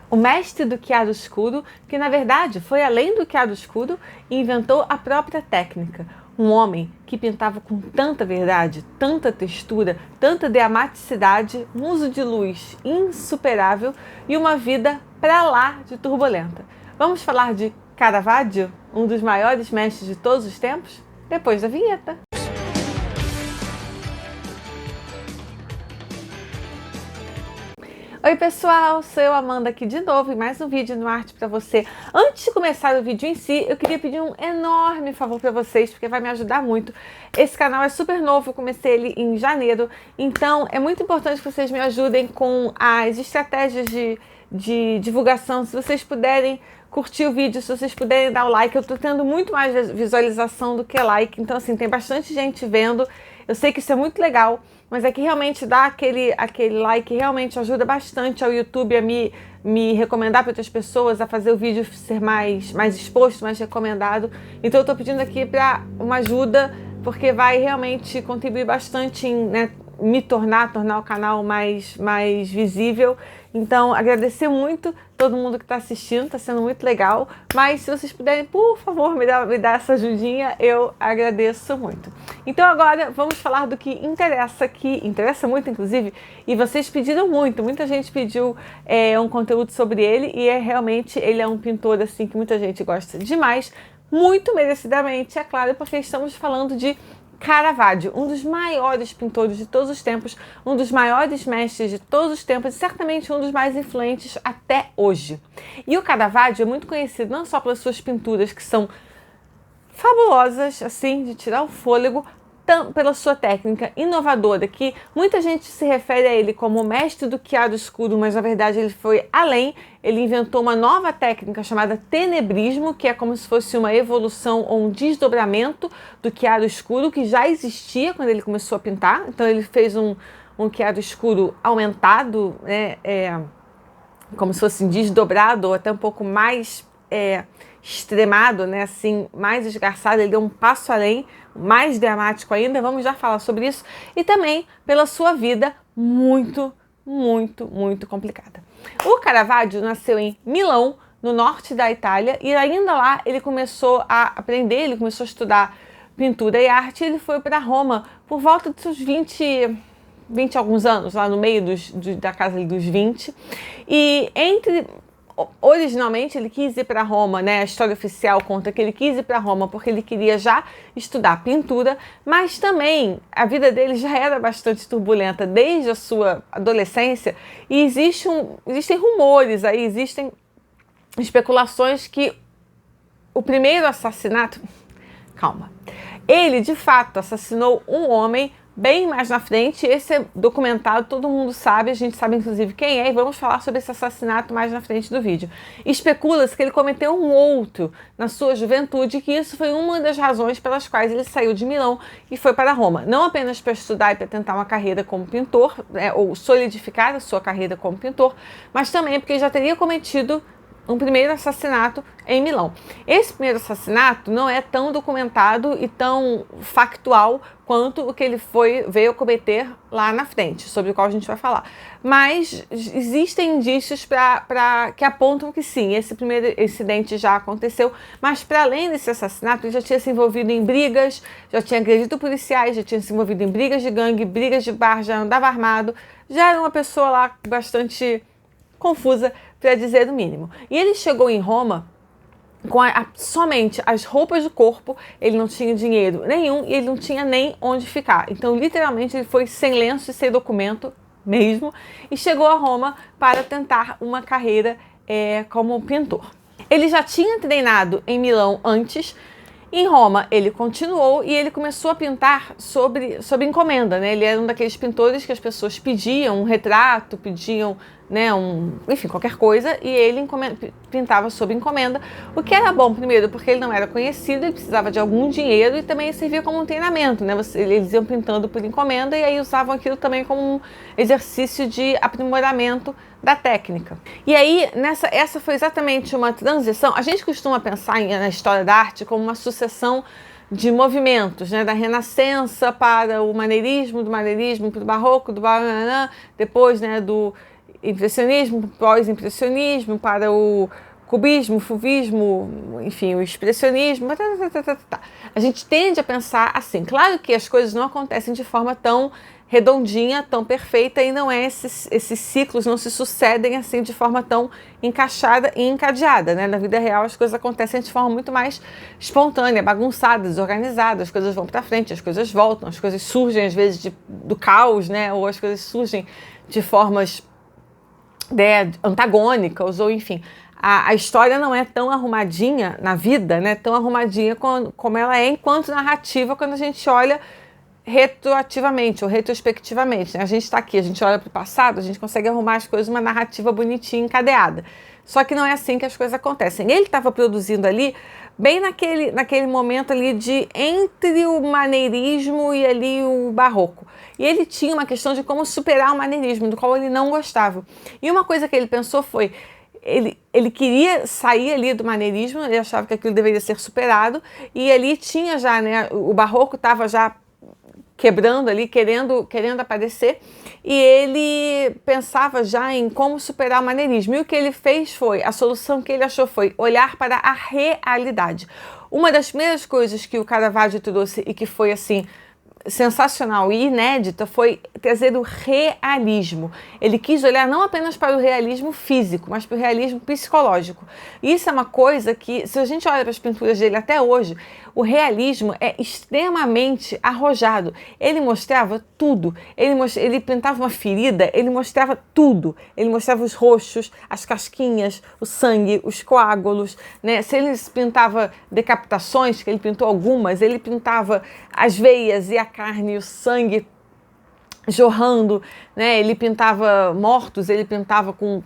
O mestre do chiaroscuro, que na verdade foi além do chiaroscuro e inventou a própria técnica. Um homem que pintava com tanta verdade, tanta textura, tanta dramaticidade, um uso de luz insuperável e uma vida pra lá de turbulenta. Vamos falar de Caravaggio, um dos maiores mestres de todos os tempos? Depois da vinheta. Oi pessoal, sou eu, Amanda, aqui de novo em mais um vídeo no Arte Pra Você. Antes de começar o vídeo em si, eu queria pedir um enorme favor pra vocês, porque vai me ajudar muito. Esse canal é super novo, eu comecei ele em janeiro, então é muito importante que vocês me ajudem com as estratégias de divulgação. Se vocês puderem curtir o vídeo, se vocês puderem dar o like, eu tô tendo muito mais visualização do que like, então assim, tem bastante gente vendo. Eu sei que isso é muito legal, mas é que realmente dar aquele like realmente ajuda bastante ao YouTube a me recomendar para outras pessoas, a fazer o vídeo ser mais exposto, mais recomendado. Então eu tô pedindo aqui para uma ajuda, porque vai realmente contribuir bastante em, né, me tornar o canal mais visível. Então, agradecer muito todo mundo que está assistindo, está sendo muito legal. Mas se vocês puderem, por favor, me dar essa ajudinha, eu agradeço muito. Então agora vamos falar do que interessa aqui, interessa muito inclusive, e vocês pediram muito, muita gente pediu um conteúdo sobre ele, e realmente ele é um pintor assim que muita gente gosta demais, muito merecidamente, é claro, porque estamos falando de Caravaggio, um dos maiores pintores de todos os tempos, um dos maiores mestres de todos os tempos e certamente um dos mais influentes até hoje. E o Caravaggio é muito conhecido não só pelas suas pinturas, que são fabulosas, assim, de tirar o fôlego, pela sua técnica inovadora, que muita gente se refere a ele como o mestre do chiaroscuro, mas na verdade ele foi além. Ele inventou uma nova técnica chamada tenebrismo, que é como se fosse uma evolução ou um desdobramento do chiaroscuro, que já existia quando ele começou a pintar. Então ele fez um chiaroscuro aumentado, né, como se fosse desdobrado, ou até um pouco mais extremado, né, assim, mais esgarçado. Ele deu um passo além, mais dramático ainda, vamos já falar sobre isso, e também pela sua vida muito complicada. O Caravaggio nasceu em Milão, no norte da Itália, e ainda lá ele começou a aprender, ele começou a estudar pintura e arte. Ele foi para Roma por volta dos seus 20 alguns anos, lá no meio da casa dos 20, e originalmente ele quis ir para Roma, né? A história oficial conta que ele quis ir para Roma porque ele queria já estudar pintura, mas também a vida dele já era bastante turbulenta desde a sua adolescência, e existem rumores aí, existem especulações que o primeiro assassinato... Calma. Ele, de fato, assassinou um homem bem mais na frente. Esse é documentado, todo mundo sabe, a gente sabe inclusive quem é, e vamos falar sobre esse assassinato mais na frente do vídeo. Especula-se que ele cometeu um outro na sua juventude, que isso foi uma das razões pelas quais ele saiu de Milão e foi para Roma. Não apenas para estudar e para tentar uma carreira como pintor, né, ou solidificar a sua carreira como pintor, mas também porque ele já teria cometido um primeiro assassinato em Milão. Esse primeiro assassinato não é tão documentado e tão factual quanto o que ele veio a cometer lá na frente, sobre o qual a gente vai falar. Mas existem indícios que apontam que sim, esse primeiro incidente já aconteceu, mas para além desse assassinato, ele já tinha se envolvido em brigas, já tinha agredido policiais, já tinha se envolvido em brigas de gangue, brigas de bar, já andava armado, já era uma pessoa lá bastante confusa, para dizer o mínimo. E ele chegou em Roma com somente as roupas do corpo, ele não tinha dinheiro nenhum e ele não tinha nem onde ficar. Então, literalmente, ele foi sem lenço e sem documento mesmo, e chegou a Roma para tentar uma carreira como pintor. Ele já tinha treinado em Milão antes. Em Roma ele continuou e ele começou a pintar sob encomenda, né? Ele era um daqueles pintores que as pessoas pediam um retrato, pediam, né, enfim, qualquer coisa, e ele pintava sob encomenda, o que era bom, primeiro, porque ele não era conhecido, ele precisava de algum dinheiro, e também servia como um treinamento, né? Eles iam pintando por encomenda e aí usavam aquilo também como um exercício de aprimoramento da técnica. E aí, essa foi exatamente uma transição. A gente costuma pensar na história da arte como uma sucessão de movimentos, né? Da Renascença para o maneirismo, do maneirismo para o Barroco, do depois, né, do impressionismo, pós-impressionismo, para o cubismo, fauvismo, enfim, o expressionismo. A gente tende a pensar assim. Claro que as coisas não acontecem de forma tão redondinha, tão perfeita, e não é esses ciclos não se sucedem assim de forma tão encaixada e encadeada, né? Na vida real as coisas acontecem de forma muito mais espontânea, bagunçada, desorganizada, as coisas vão para frente, as coisas voltam, as coisas surgem às vezes do caos, né? Ou as coisas surgem de formas antagônicas, ou enfim. A história não é tão arrumadinha na vida, né? Tão arrumadinha como ela é enquanto narrativa quando a gente olha retroativamente ou retrospectivamente, né? A gente está aqui, a gente olha para o passado, a gente consegue arrumar as coisas, uma narrativa bonitinha, encadeada. Só que não é assim que as coisas acontecem. Ele estava produzindo ali, bem naquele momento ali de entre o maneirismo e ali o barroco. E ele tinha uma questão de como superar o maneirismo, do qual ele não gostava. E uma coisa que ele pensou foi, ele queria sair ali do maneirismo, ele achava que aquilo deveria ser superado, e ali tinha já, né, o barroco estava já quebrando ali, querendo aparecer, e ele pensava já em como superar o maneirismo. E o que ele fez foi, a solução que ele achou foi olhar para a realidade. Uma das primeiras coisas que o Caravaggio trouxe e que foi assim sensacional e inédita foi trazer o realismo. Ele quis olhar não apenas para o realismo físico, mas para o realismo psicológico. E isso é uma coisa que, se a gente olha para as pinturas dele até hoje, o realismo é extremamente arrojado. Ele mostrava tudo. Ele pintava uma ferida, ele mostrava tudo. Ele mostrava os roxos, as casquinhas, o sangue, os coágulos, né? Se ele pintava decapitações, que ele pintou algumas, ele pintava as veias e a carne e o sangue jorrando, né? Ele pintava mortos, ele pintava com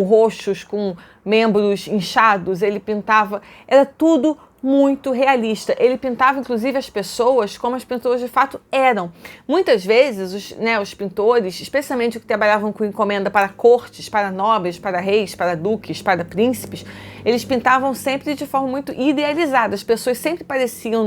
roxos, com membros inchados, ele pintava... Era tudo muito realista. Ele pintava, inclusive, as pessoas como as pessoas de fato eram. Muitas vezes, os pintores, especialmente os que trabalhavam com encomenda para cortes, para nobres, para reis, para duques, para príncipes, eles pintavam sempre de forma muito idealizada. As pessoas sempre pareciam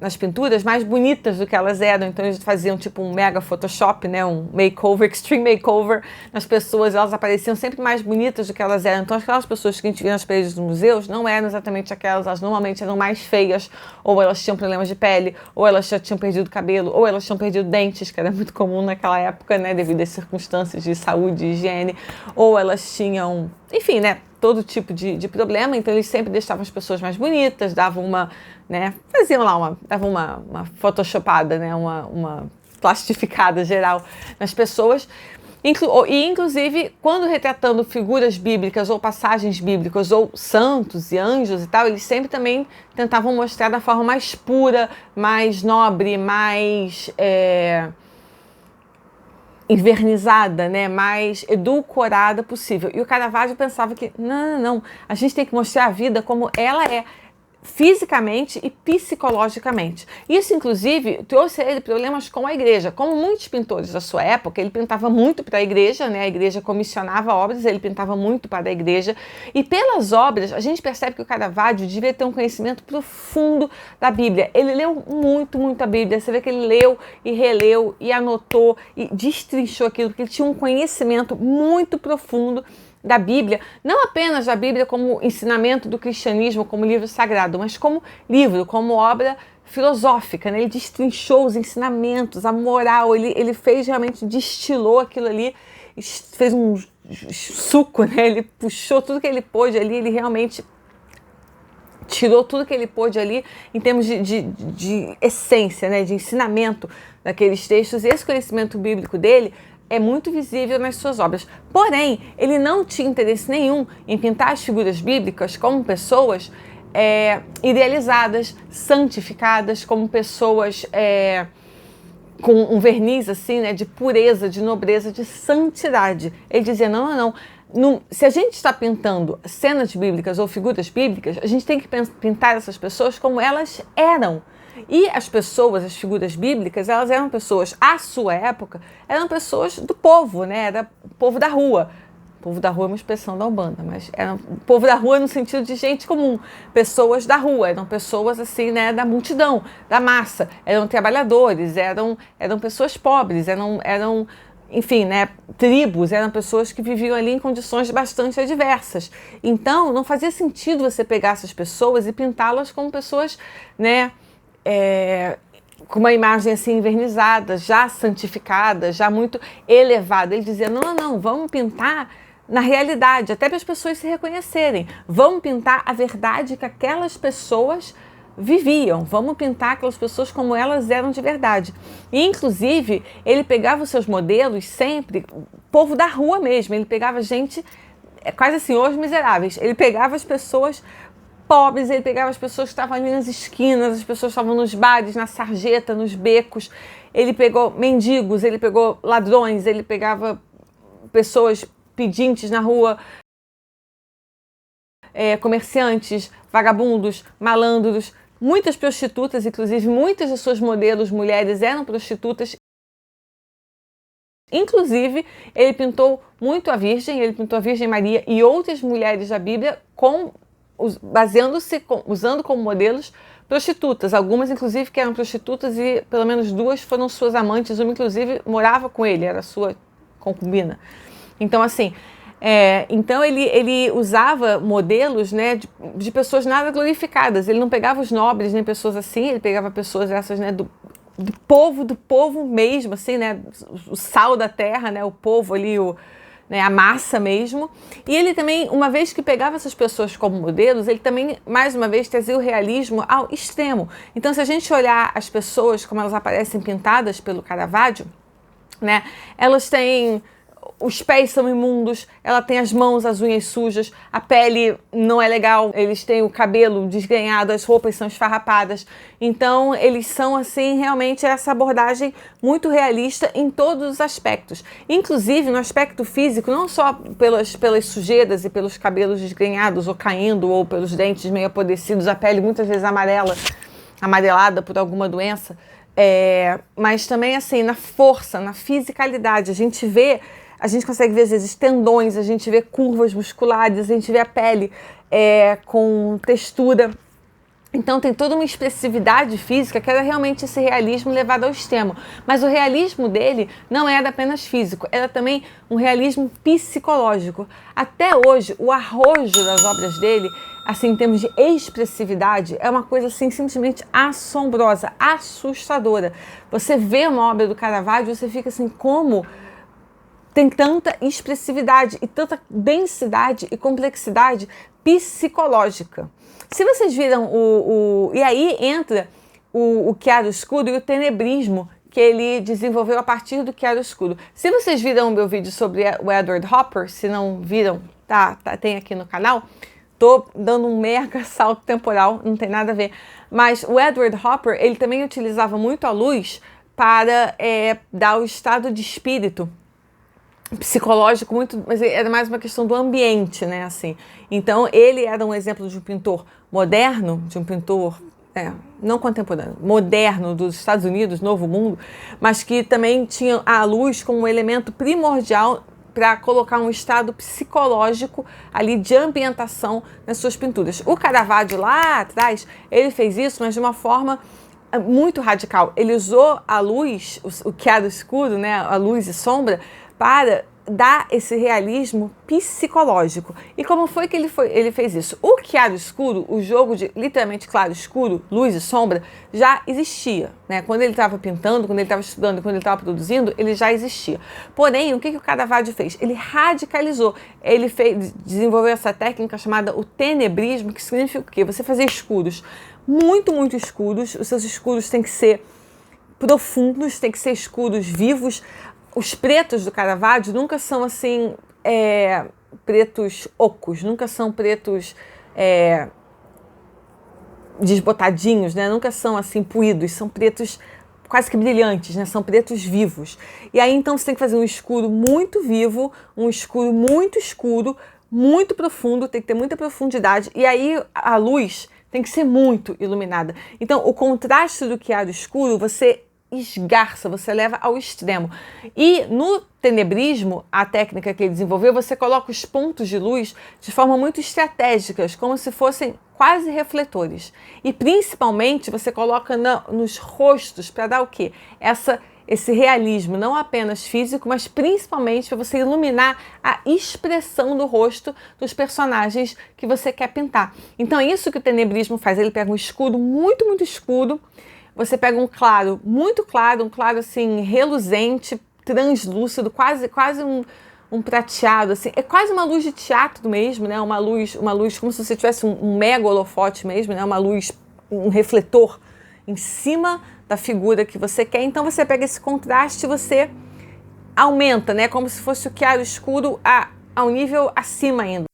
nas pinturas mais bonitas do que elas eram, então eles faziam tipo um mega Photoshop, né, um makeover, extreme makeover nas pessoas, elas apareciam sempre mais bonitas do que elas eram. Então aquelas pessoas que a gente via nas paredes dos museus não eram exatamente aquelas, elas normalmente eram mais feias, ou elas tinham problemas de pele, ou elas já tinham perdido cabelo, ou elas tinham perdido dentes, que era muito comum naquela época, né, devido às circunstâncias de saúde e higiene, ou elas tinham, enfim, né, todo tipo de problema. Então eles sempre deixavam as pessoas mais bonitas, davam uma, né, faziam lá davam uma photoshopada, né, uma plastificada geral nas pessoas. E inclusive, quando retratando figuras bíblicas ou passagens bíblicas ou santos e anjos e tal, eles sempre também tentavam mostrar da forma mais pura, mais nobre, mais envernizada, né, mais edulcorada possível. E o Caravaggio pensava que, não, a gente tem que mostrar a vida como ela é, fisicamente e psicologicamente. Isso, inclusive, trouxe a ele problemas com a igreja. Como muitos pintores da sua época, ele pintava muito para a igreja, né? A igreja comissionava obras, ele pintava muito para a igreja. E pelas obras, a gente percebe que o Caravaggio devia ter um conhecimento profundo da Bíblia. Ele leu muito a Bíblia. Você vê que ele leu e releu e anotou e destrinchou aquilo, porque ele tinha um conhecimento muito profundo da Bíblia, não apenas da Bíblia como ensinamento do cristianismo, como livro sagrado, mas como livro, como obra filosófica, né? Ele destrinchou os ensinamentos, a moral, ele fez realmente, destilou aquilo ali, fez um suco, né? Ele puxou tudo que ele pôde ali, ele realmente tirou tudo que ele pôde ali em termos de essência, né? De ensinamento daqueles textos. E esse conhecimento bíblico dele é muito visível nas suas obras. Porém, ele não tinha interesse nenhum em pintar as figuras bíblicas como pessoas idealizadas, santificadas, como pessoas com um verniz assim, né, de pureza, de nobreza, de santidade. Ele dizia, não. Se a gente está pintando cenas bíblicas ou figuras bíblicas, a gente tem que pintar essas pessoas como elas eram. E as pessoas, as figuras bíblicas, elas eram pessoas, à sua época, eram pessoas do povo, né? Era o povo da rua. O povo da rua é uma expressão da Umbanda, mas era o povo da rua no sentido de gente comum. Pessoas da rua, eram pessoas assim, né, da multidão, da massa. Eram trabalhadores, eram pessoas pobres, eram enfim, né, tribos, eram pessoas que viviam ali em condições bastante adversas. Então, não fazia sentido você pegar essas pessoas e pintá-las como pessoas, né, com uma imagem assim envernizada, já santificada, já muito elevada. Ele dizia, não, vamos pintar na realidade, até para as pessoas se reconhecerem. Vamos pintar a verdade que aquelas pessoas viviam, vamos pintar aquelas pessoas como elas eram de verdade. E, inclusive, ele pegava os seus modelos sempre, povo da rua mesmo, ele pegava gente, quase assim, os miseráveis, ele pegava as pessoas pobres, ele pegava as pessoas que estavam ali nas esquinas, as pessoas que estavam nos bares, na sarjeta, nos becos, ele pegou mendigos, ele pegou ladrões, ele pegava pessoas pedintes na rua, comerciantes, vagabundos, malandros, muitas prostitutas, inclusive muitas de suas modelos mulheres eram prostitutas. Inclusive, ele pintou muito a Virgem, ele pintou a Virgem Maria e outras mulheres da Bíblia usando como modelos prostitutas. Algumas, inclusive, que eram prostitutas e pelo menos 2 foram suas amantes. Uma, inclusive, morava com ele, era sua concubina. Então, assim, então ele usava modelos, né, de pessoas nada glorificadas. Ele não pegava os nobres nem pessoas assim, ele pegava pessoas essas, né, do povo mesmo, assim, né, o sal da terra, né, o povo ali, né, a massa mesmo. E ele também, uma vez que pegava essas pessoas como modelos, ele também, mais uma vez, trazia o realismo ao extremo. Então, se a gente olhar as pessoas como elas aparecem pintadas pelo Caravaggio, né, elas têm... Os pés são imundos, ela tem as mãos, as unhas sujas, a pele não é legal, eles têm o cabelo desgrenhado, as roupas são esfarrapadas. Então, eles são, assim, realmente essa abordagem muito realista em todos os aspectos. Inclusive, no aspecto físico, não só pelas sujeiras e pelos cabelos desgrenhados ou caindo, ou pelos dentes meio apodrecidos, a pele muitas vezes amarelada por alguma doença, mas também, assim, na força, na fisicalidade. A gente consegue ver, às vezes, tendões, a gente vê curvas musculares, a gente vê a pele com textura. Então, tem toda uma expressividade física que era realmente esse realismo levado ao extremo. Mas o realismo dele não era apenas físico, era também um realismo psicológico. Até hoje, o arrojo das obras dele, assim, em termos de expressividade, é uma coisa, assim, simplesmente assombrosa, assustadora. Você vê uma obra do Caravaggio, você fica assim, como... tem tanta expressividade e tanta densidade e complexidade psicológica. Se vocês viram e aí entra o chiaroscuro e o tenebrismo que ele desenvolveu a partir do chiaroscuro. Se vocês viram o meu vídeo sobre o Edward Hopper, se não viram, tem aqui no canal, tô dando um mega salto temporal, não tem nada a ver. Mas o Edward Hopper, ele também utilizava muito a luz para dar o estado de espírito psicológico, muito, mas era mais uma questão do ambiente, né, assim. Então, ele era um exemplo de um pintor moderno, de um pintor, não contemporâneo, moderno dos Estados Unidos, Novo Mundo, mas que também tinha a luz como um elemento primordial para colocar um estado psicológico ali de ambientação nas suas pinturas. O Caravaggio lá atrás, ele fez isso, mas de uma forma muito radical. Ele usou a luz, o chiaroscuro, né, a luz e sombra, para dar esse realismo psicológico. E como foi que ele fez isso? O chiaroscuro, o jogo de literalmente claro escuro, luz e sombra, já existia, né? Quando ele estava pintando, quando ele estava estudando, quando ele estava produzindo, ele já existia. Porém, o que o Caravaggio fez? Ele radicalizou. Ele desenvolveu essa técnica chamada o tenebrismo, que significa o quê? Você fazer escuros muito, muito escuros. Os seus escuros têm que ser profundos, têm que ser escuros vivos. Os pretos do Caravaggio nunca são assim, pretos ocos, nunca são pretos desbotadinhos, né? Nunca são assim puídos, são pretos quase que brilhantes, né? São pretos vivos. E aí então você tem que fazer um escuro muito vivo, um escuro muito escuro, muito profundo, tem que ter muita profundidade. E aí a luz tem que ser muito iluminada. Então o contraste do chiaro escuro, você esgarça, você leva ao extremo. E no tenebrismo, a técnica que ele desenvolveu, você coloca os pontos de luz de forma muito estratégicas, como se fossem quase refletores. E principalmente você coloca nos rostos para dar o quê? Essa esse realismo, não apenas físico, mas principalmente para você iluminar a expressão do rosto dos personagens que você quer pintar. Então é isso que o tenebrismo faz, ele pega um escuro muito, muito escuro, você pega um claro, muito claro, um claro assim, reluzente, translúcido, quase um prateado, assim, é quase uma luz de teatro mesmo, né? Uma luz como se você tivesse um mega holofote mesmo, né? Uma luz, um refletor em cima da figura que você quer. Então você pega esse contraste e você aumenta, né? Como se fosse o claro escuro ao nível acima ainda.